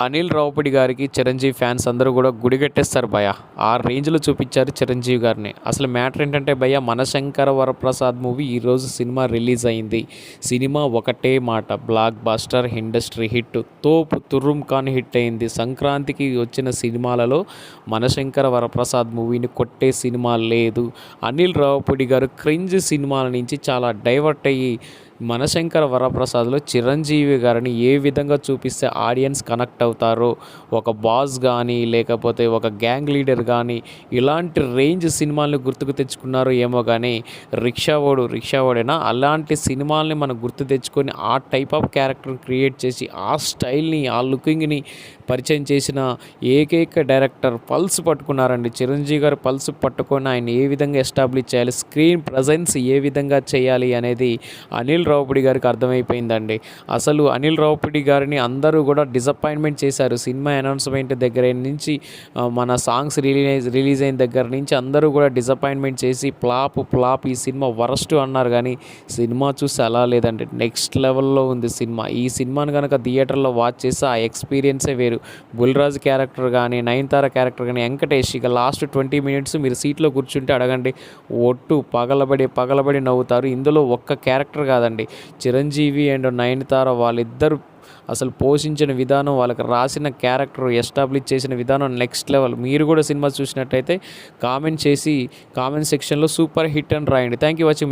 అనిల్ రావిపూడి గారికి చిరంజీవి ఫ్యాన్స్ అందరూ కూడా గుడిగట్టేస్తారు భయ్య. ఆ రేంజ్‌లో చూపిచ్చారు చిరంజీవి గారిని. అసలు మ్యాటర్ ఏంటంటే భయ్య 'మనశంకర వరప్రసాద్' మూవీ ఈరోజు సినిమా రిలీజ్ అయింది. సినిమా ఒకటే మాట బ్లాక్ బస్టర్ ఇండస్ట్రీ హిట్. తోపు తుర్రుంకాని హిట్ అయింది. సంక్రాంతికి వచ్చిన సినిమాలలో 'మనశంకర వరప్రసాద్' మూవీని కొట్టే సినిమా లేదు. అనిల్ రావిపూడి గారు క్రింజ్ సినిమాల నుంచి చాలా డైవర్ట్ అయ్యి 'మనశంకర వరప్రసాద్'లో చిరంజీవి గారిని ఏ విధంగా చూపిస్తే ఆడియన్స్ కనెక్ట్ అవుతారో, ఒక బాస్ గానీ, లేకపోతే ఒక గ్యాంగ్ లీడర్ గానీ, ఇలాంటి రేంజ్ సినిమాల్ని గుర్తుకు తెచ్చుకున్నారో ఏమో గానీ, 'రిక్షావోడేనా' అలాంటి సినిమాల్ని మనం గుర్తు తెచ్చుకొని, ఆ టైప్ ఆఫ్ క్యారెక్టర్‌ని క్రియేట్ చేసి, ఆ స్టైల్‌ని, ఆ లుకింగ్‌ని పరిచయం చేసిన ఏకైక డైరెక్టర్ పల్స్ పట్టుకున్నారండి. చిరంజీవి గారు పల్స్ పట్టుకొని ఆయన ఏ విధంగా ఎస్టాబ్లిష్ చేయాలి, స్క్రీన్ ప్రెజెన్స్ ఏ విధంగా చేయాలి అనేది అనిల్ రావిపూడి గారికి అర్థమైపోయిందండి. అసలు అనిల్ రావిపూడి గారిని అందరూ కూడా డిసప్పాయింట్మెంట్ చేశారు. సినిమా అనౌన్స్‌మెంట్ దగ్గర నుంచి మన సాంగ్స్ రిలీజ్ అయిన దగ్గర నుంచి అందరూ కూడా డిసప్పాయింట్మెంట్ చేసి ఫ్లాప్ ఈ సినిమా వరస్ట్ అన్నారు కానీ సినిమా చూసి అలా లేదండి. నెక్స్ట్ లెవెల్‌లో ఉంది సినిమా. ఈ సినిమాని గనక థియేటర్‌లో వాచ్ చేస్తే ఆ ఎక్స్‌పీరియన్సే వేరు. బుల్‌రాజు క్యారెక్టర్ గానీ, నయనతార క్యారెక్టర్ గానీ, వెంకటేష్ ఇక లాస్ట్ 20 మినిట్స్ మీరు సీట్‌లో కూర్చుంటే అడగండి ఒట్టు పగలబడి నవ్వుతారు. ఇందులో ఒక్క క్యారెక్టర్ కాదండి, చిరంజీవి అండ్ నయనతార వాళ్ళిద్దరూ అసలు పోషించిన విధానం, వాళ్ళకి రాసిన క్యారెక్టర్ ఎస్టాబ్లిష్ చేసిన విధానం నెక్స్ట్ లెవెల్. మీరు కూడా సినిమా చూసినట్టయితే కామెంట్ సెక్షన్‌లో సూపర్ హిట్ అని రాయండి. Thank you watching.